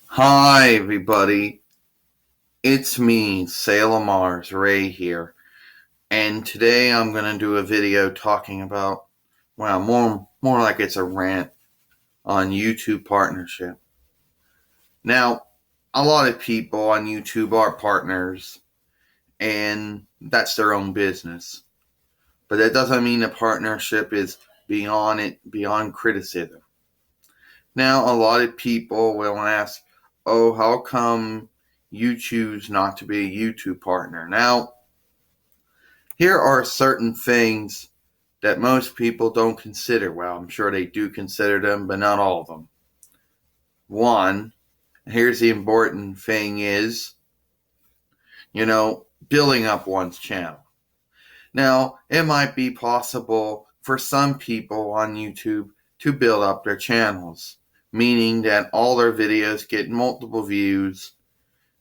Hi, everybody. It's me, Salem Mars, Ray here. And today I'm going to do a video talking about, well, more like it's a rant on YouTube partnership. Now, a lot of people on YouTube are partners, and that's their own business. But that doesn't mean a partnership is beyond criticism. Now, a lot of people will ask, oh, how come you choose not to be a YouTube partner? Now, here are certain things that most people don't consider. Well, I'm sure they do consider them, but not all of them. One, here's the important thing is, building up one's channel. Now, it might be possible for some people on YouTube to build up their channels, meaning that all their videos get multiple views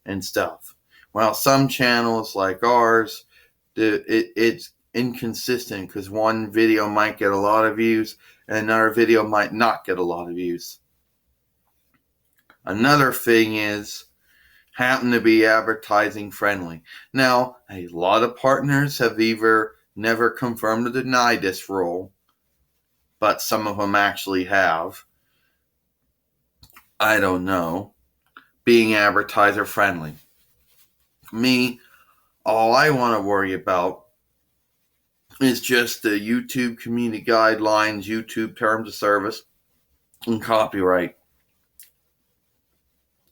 and stuff. While some channels like ours, it's inconsistent because one video might get a lot of views and another video might not get a lot of views. Another thing is happen to be advertising friendly. Now, a lot of partners have either never confirmed or denied this rule, but some of them actually have. I don't know. Being advertiser friendly. Me, all I want to worry about is just the YouTube community guidelines, YouTube terms of service, and copyright.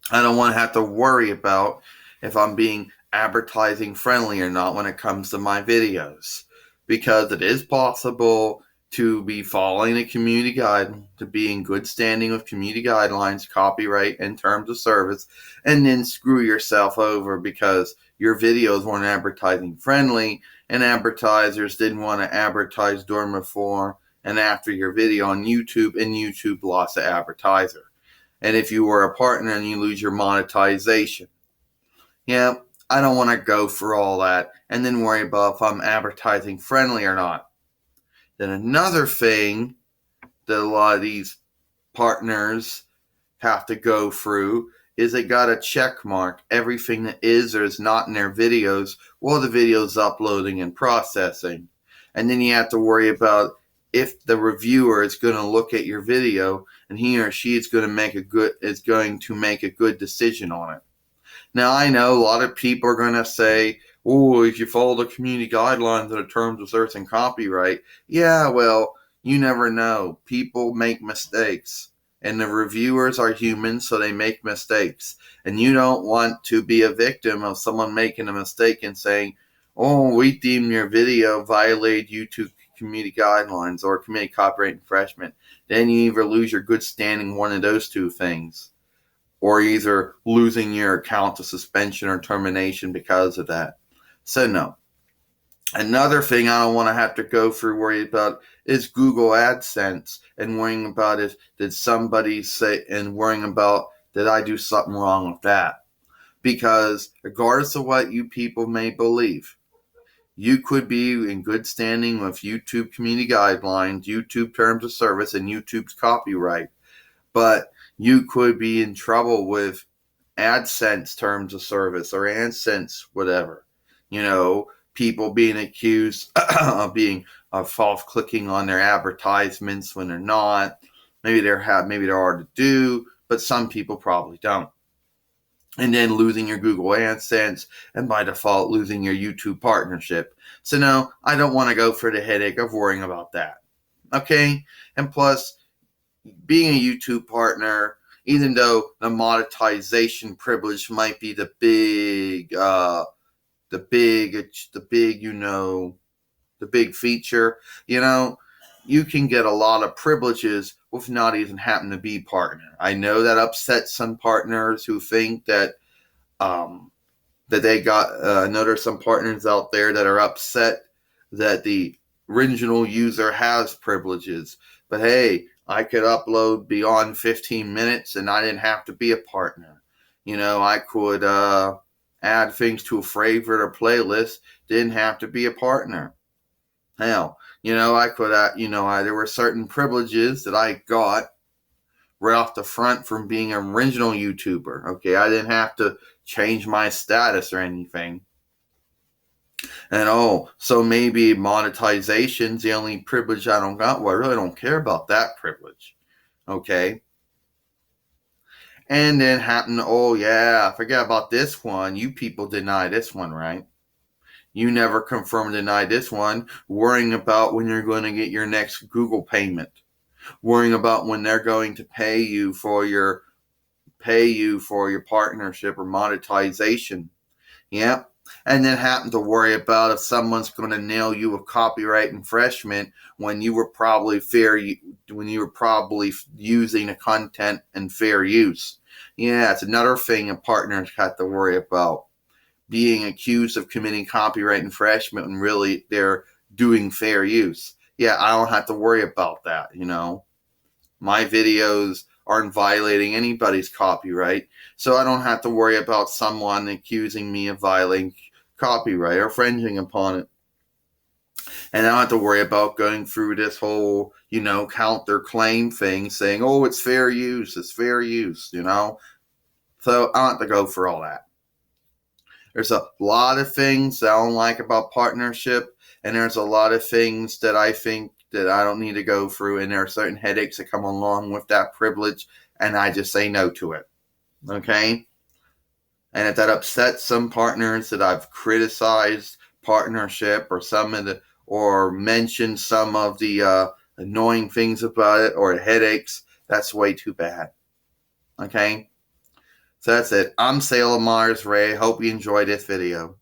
I don't want to have to worry about if I'm being advertising friendly or not when it comes to my videos, because it is possible to be following the community guide, to be in good standing with community guidelines, copyright, and terms of service, and then screw yourself over because your videos weren't advertising friendly and advertisers didn't want to advertise during, before, and after your video on YouTube, and YouTube lost the advertiser. And if you were a partner and you lose your monetization. Yeah, I don't want to go for all that and then worry about if I'm advertising friendly or not. Then another thing that a lot of these partners have to go through is they got to check mark everything that is or is not in their videos while the video's uploading and processing. And then you have to worry about if the reviewer is going to look at your video and he or she is going to make a good decision on it. Now, I know a lot of people are going to say, oh, if you follow the community guidelines and the terms of service and copyright, yeah, well, you never know. People make mistakes. And the reviewers are human, so they make mistakes. And you don't want to be a victim of someone making a mistake and saying, oh, we deem your video violated YouTube community guidelines or committed copyright infringement. Then you either lose your good standing, one of those two things, or either losing your account to suspension or termination because of that. So no. Another thing I don't want to have to go through worry about is Google AdSense and worrying about if did somebody say and worrying about did I do something wrong with that. Because regardless of what you people may believe, you could be in good standing with YouTube community guidelines, YouTube terms of service, and YouTube's copyright. But you could be in trouble with AdSense terms of service or AdSense whatever. People being accused of false clicking on their advertisements when they're not. Maybe they're hard to do, but some people probably don't. And then losing your Google AdSense, and by default losing your YouTube partnership. So no, I don't want to go for the headache of worrying about that. Okay? And plus, being a YouTube partner, even though the monetization privilege might be the big feature, you can get a lot of privileges with not even having to be partner. I know that upsets some partners who think that they got. I know there's some partners out there that are upset that the original user has privileges. But hey, I could upload beyond 15 minutes and I didn't have to be a partner. I could add things to a favorite or playlist, didn't have to be a partner. Hell, I could, there were certain privileges that I got right off the front from being an original YouTuber. Okay, I didn't have to change my status or anything. And so maybe monetization's the only privilege I don't got. Well, I really don't care about that privilege. Okay. And then happen, oh yeah, I forget about this one. You people deny this one, right? You never confirm deny this one, worrying about when you're going to get your next Google payment, worrying about when they're going to pay you for your partnership or monetization. Yep. And then happen to worry about if someone's going to nail you with copyright infringement when you were probably using the content in fair use. Yeah, it's another thing a partners have to worry about. Being accused of committing copyright infringement when really they're doing fair use. Yeah, I don't have to worry about that, My videos aren't violating anybody's copyright, so I don't have to worry about someone accusing me of violating copyright or infringing upon it. And I don't have to worry about going through this whole, counterclaim thing saying, oh, it's fair use, So I don't have to go for all that. There's a lot of things that I don't like about partnership, and there's a lot of things that I think that I don't need to go through, and there are certain headaches that come along with that privilege, and I just say no to it. Okay? And if that upsets some partners that I've criticized partnership or mentioned some of the annoying things about it or headaches, that's way too bad. Okay? So that's it. I'm Salem Myers Ray. Hope you enjoyed this video.